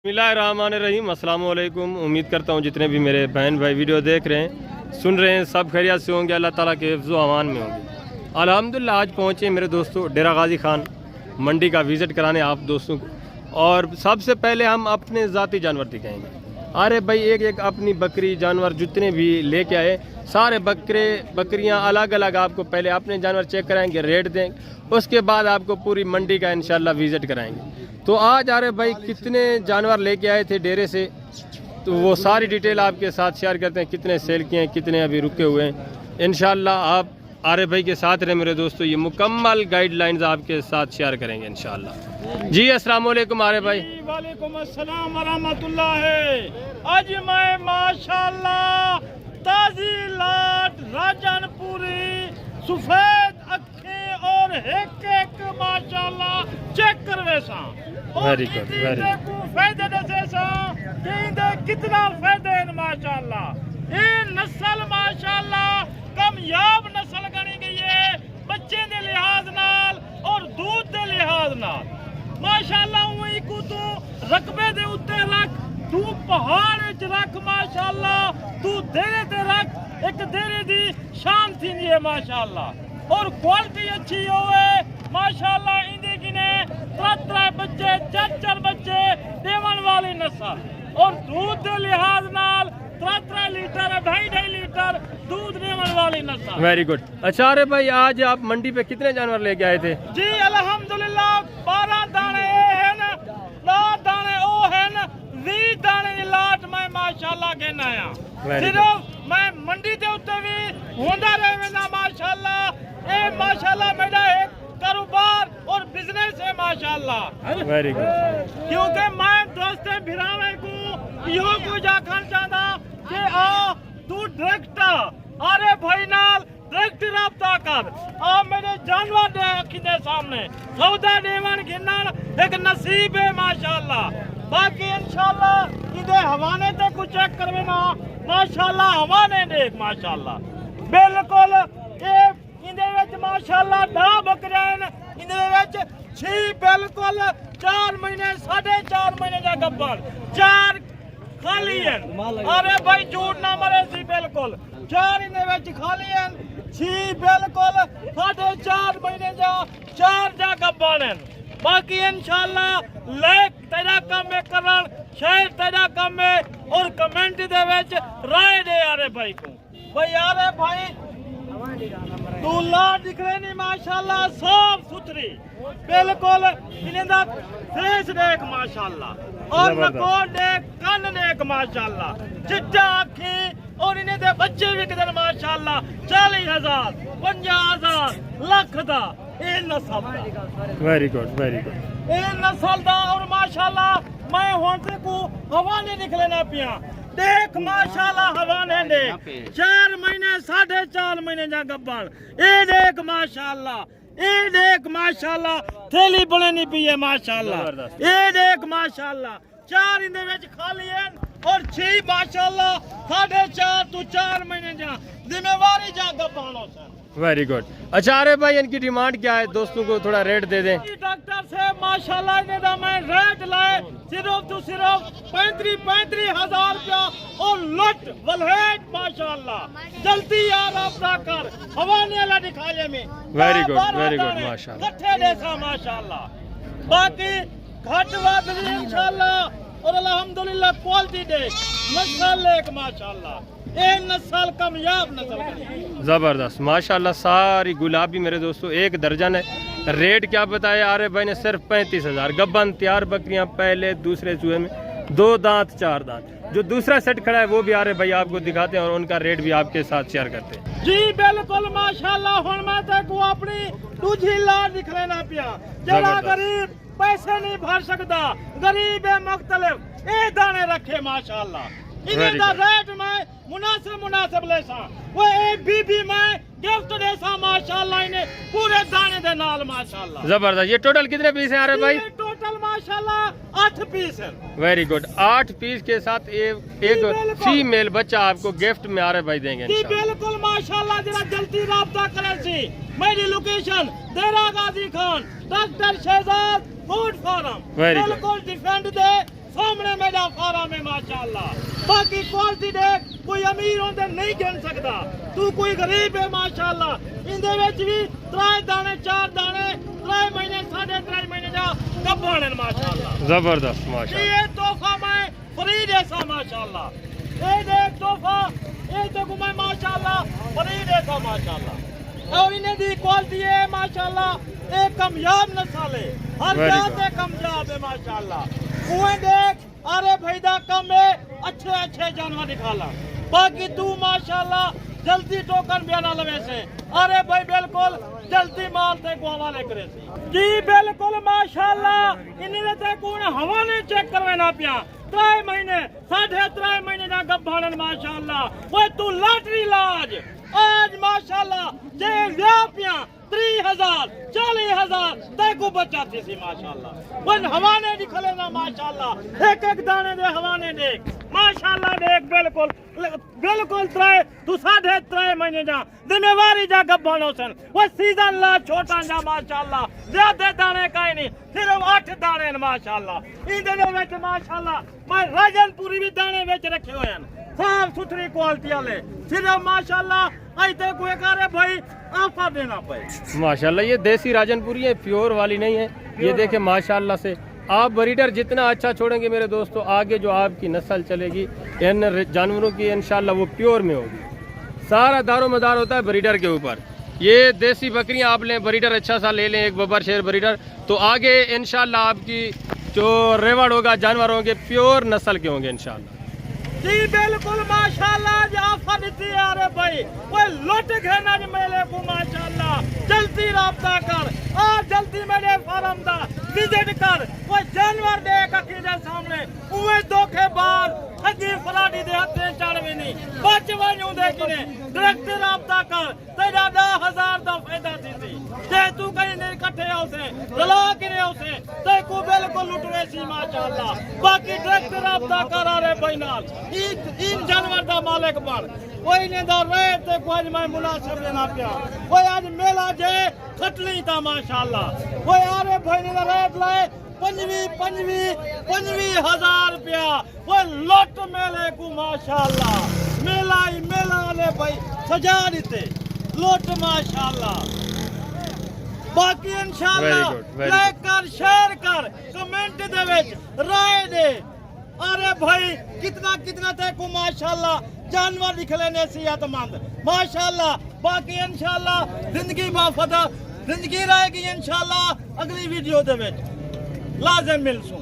बिस्मिल्लाहिर्रहमानिर्रहीम। अस्सलाम वालेकुम। उम्मीद करता हूँ जितने भी मेरे बहन भाई वीडियो देख रहे हैं सुन रहे हैं सब खैरियत से होंगे, अल्लाह ताला के हिफ्ज़ व अमान में होंगे। अल्हम्दुलिल्लाह आज पहुँचे मेरे दोस्तों डेरा गाजी खान मंडी का विज़िट कराने आप दोस्तों को। और सबसे पहले हम अपने ज़ाती जानवर दिखाएंगे। अरे भाई एक एक अपनी बकरी जानवर जितने भी लेके आए सारे बकरियां अलग अलग आपको पहले अपने जानवर चेक कराएंगे, रेट देंगे, उसके बाद आपको पूरी मंडी का इंशाल्लाह विज़िट कराएंगे। तो आज आ रहे भाई कितने जानवर लेके आए थे डेरे से, तो वो सारी डिटेल आपके साथ शेयर करते हैं, कितने सेल किए हैं, कितने अभी रुके हुए हैं। इंशाल्लाह आप आरे भाई के साथ रहे मेरे दोस्तों, ये मुकम्मल गाइडलाइंस आपके साथ शेयर करेंगे इंशाल्लाह। जी अस्सलाम वालेकुम आरे भाई। वालेकुम अस्सलाम व रहमतुल्लाह। आज मैं माशाल्लाह ताजी लाट राजनपुरी सफेद अखें और एक माशाल्लाह चेक करवे सा वेरी गुड वेरी फायदे दसे सा कि कितना फायदे माशाल्लाह। ये नस्ल माशाल्लाह कामयाब नस्ल गणी गई है बच्चे दे लिहाज नाल और दूध दे लिहाज नाल माशाल्लाह। वही को तू रकबे दे उत्ते रख, तू पहाड़ विच रख माशाल्लाह, तू देरे ते रख, एक देरे दी शान थी है माशाल्लाह। और क्वालिटी अच्छी होवे माशाल्लाह। इंदे किने त्रै बच्चे चार बच्चे देवन वाली नस्ल और दूध दे लिहाज नाल 3 लीटर 2.5 लीटर दूध देने वाली नस्ल। Very good. अच्छा अरे भाई आज आप मंडी पे कितने जानवर लेके आए थे? जी अल्हम्दुलिल्लाह 12 दाने हैं, 9 दाने ओ हैं, 20 दाने की लाट मैं माशाल्लाह कहना आया। सिर्फ मैं मंडी के उत्ते भी होंदा रहेगा माशाल्लाह। ए माशाल्लाह मेरा एक कारोबार और बिजनेस है माशाल्लाह। Very good. क्योंकि मैं दोस्ते भिरावे को यो को जाखन चाहता कि आ तू डायरेक्ट अरे भाई नाल डायरेक्ट रब्ता कर, आ मेरे जानवर दे अखी दे सामने सौदा देवन गिनन एक नसीब है माशाल्लाह। बाकी इंशाल्लाह इदे हवाने ते कुछ चेक करवे ना माशाल्लाह, हवाने देख माशाल्लाह बिल्कुल ए इंदे विच माशाल्लाह 10 बकरियां इंदे विच 6 बिल्कुल 4 महीने 4.5 महीने का गब्बर 4 खाली है। अरे भाई झूठ ना मरे सी बिल्कुल 4 इंदे विच खाली है, 6 बिल्कुल 4.5 महीने जा 4 जा गब्बर है। बाकी इंशाल्लाह लाइक तेरा काम है करन, शेयर तेरा काम है और कमेंट दे विच राय दे यारे भाई को। भाई यारे भाई तू ला दिख रहे नहीं माशाल्लाह साफ सुथरी बिल्कुल। इन्हें फेस देख माशाल्लाह और नकोर देख, कान देख माशाल्लाह, चिट्टा आँखी और इन्हें दे बच्चे भी किधर माशाल्लाह 40,000 50,000 लाख दा ये नस्ल। Very good very good. ये नस्ल दा और माशाल्लाह मैं होंसे को हवा नहीं निकले ना पिया देख माशाल्लाह हवाने देख 4 महीने 4.5 महीने जा गब्बर ए देख माशाल्लाह, ए देख माशाल्लाह थैली बने नहीं पी है माशाल्लाह। ए देख माशाल्लाह 4 इंदे विच खाली है और 6 माशाल्लाह 4.5 तो 4 महीने जा जिम्मेवारी जा गब्बानो सर। Very good. अच्छा अरे भाई इनकी डिमांड क्या है, दोस्तों को थोड़ा रेट दे दें। डॉक्टर से माशाल्लाह इन्हें मैं रेट लाए सिर्फ तो सिर्फ 35,000 रुपया और लट वलहेट माशाल्लाह। जल्दी यार रब्ता कर हवाने वाला दिखाले में। वेरी गुड माशाल्लाह। कट्ठे देखा माशाल्लाह। बाकी घट वादली इंशाल्लाह और अल्हम्दुलिल्लाह क्वालिटी दे नस्ल एक माशाल्लाह। ये नस्ल कामयाब नस्ल जबरदस्त माशाल्लाह। सारी गुलाबी मेरे दोस्तों 1 दर्जन है। रेट क्या बताया आरे भाई ने? सिर्फ 35,000। गब्बन तैयार बकरियां पहले दूसरे चूहे में 2 दांत 4 दांत। जो दूसरा सेट खड़ा है वो भी आरे भाई आपको दिखाते हैं और उनका रेट भी आपके साथ शेयर करते हैं। जी बिल्कुल माशाल्लाह। हुण मैं तेको अपनी दूजी लाट दिख लेना पिया जरा गरीब पैसे नहीं भर सकता, गरीब है मुख्तलिफ ए दाने रखे माशाल्लाह। इन्हें दा रेट में मुनासिब लेसा वो ए बीबी में गिफ्ट देसा माशाल्लाह इन्हें पूरे दाने दे नाल माशाल्लाह। जबरदस्त। ये टोटल कितने पीस हैं आ रहे भाई? टोटल माशाल्लाह 8 पीस है। Very good. 8 पीस के साथ एक फीमेल बच्चा आपको गिफ्ट में आ रहे भाई देंगे इंशाल्लाह। बिल्कुल माशाल्लाह। जरा जल्दी राब्ता करें सी मेरी location Dera Ghazi Khan doctor Shahzad food farm बिल्कुल डिफेंड दे सामने दा फार्म है माशाल्लाह। बाकी क्वालिटी देख, कोई अमीर होंदे नहीं गिन सकता, तू कोई गरीब है माशाल्लाह। इंदे विच भी 3 दाने 4 दाने 3 महीने 3.5 महीने दा गब्बन है माशाल्लाह। जबरदस्त माशाल्लाह। ये तोहफा मैं फ्री देसा माशाल्लाह। ये देख तोहफा, ये तो मैं माशाल्लाह फ्री देसा माशाल्लाह। और इन्हें दी क्वालिटी है माशाल्लाह, एक कामयाब नस्ल है, हर जात है कामयाब है माशाल्लाह। कुएं देख, अरे भाई दा कम है, अच्छे अच्छे जानवर निकाला। बाकी तू माशाल्लाह जल्दी टोकन बयाना लवे से, अरे भाई बिल्कुल जल्दी माल ते को हवाले करे जी बिल्कुल माशाल्लाह। इन्हें ते कौन हवाले चेक करवे ना पिया, 3 महीने 3.5 महीने का गब्बान माशाल्लाह। वो तू लॉटरी लाज आज माशाल्लाह जे व्यापिया 30,000 40,000 तय को बचाती सी माशाल्लाह। वन हवाने निकले ना माशाल्लाह, एक एक दाने दे हवाने देख माशाल्लाह देख बिल्कुल बिल्कुल 3 तू 3.5 महीने जा जिम्मेवारी जा गब्बानो सन। वो सीजन ला छोटा जा माशाल्लाह, ज्यादा दाने काई नहीं, सिर्फ 8 दाने माशाल्लाह। इन दिनों में माशाल्लाह मैं राजनपुरी भी दाने बेच रखे हुए हैं, साफ सुथरी क्वालिटी वाले, सिर्फ माशाल्लाह ऐसे कोई करे भाई ऑफर देना पड़े माशाल्लाह। ये देसी राजनपुरी है, प्योर वाली नहीं है। ये देखे माशाल्लाह से आप ब्रीडर जितना अच्छा छोड़ेंगे मेरे दोस्तों, आगे जो आपकी नस्ल चलेगी इन जानवरों की इंशाल्लाह वो प्योर में होगी। सारा दारोमदार होता है ब्रीडर के ऊपर। ये देसी बकरियां आप लें, ब्रीडर अच्छा सा ले लें, एक बब्बर शेर ब्रीडर, तो आगे इंशाल्लाह आपकी जो रेवड़ होगा जानवरों के प्योर नस्ल के होंगे इंशाल्लाह जी बिल्कुल माशाल्लाह। ऑफर देती है, अरे भाई वो लुट घेना मेले को माशाल्लाह। जल्दी राब्ता कर और जल्दी मेरे फार्म दा विजिट कर, वो जानवर देख अखी दे सामने, उवे धोखेबाज ठगी फलाडी दे हथे चढ़वे नहीं, बच वणू दे किने डायरेक्ट राब्ता कर, तेरा 10,000 दा फायदा थी जे तू कहीं नहीं इकट्ठे होसे रला किने होसे ते को बिल्कुल लुटवे सी माशाल्लाह। बाकी डायरेक्ट राब्ता कर रे भाई नाल इन जानवर दा मालिक बन। कोई ने दा रेट ते कोई मैं मुनासिब देना पिया, कोई आज मेला जे खटली ता माशाल्लाह। कोई अरे भाई ने दा रेट लाए 25,000 रुपया, वो लुट मेले को माशाल्लाह। मेला ही मेला वाले भाई सजा देते लुट माशाल्लाह। बाकी इंशाल्लाह लाइक कर, शेयर कर, कमेंट दे विच राय दे। अरे भाई कितना कितना ते को माशाल्लाह जानवर दिखले ने सेहतमंद माशाल्लाह। बाकी इंशाल्लाह जिंदगी बाफदा जिंदगी रहेगी इंशाल्लाह। अगली वीडियो दे विच लाजम मिलसूं।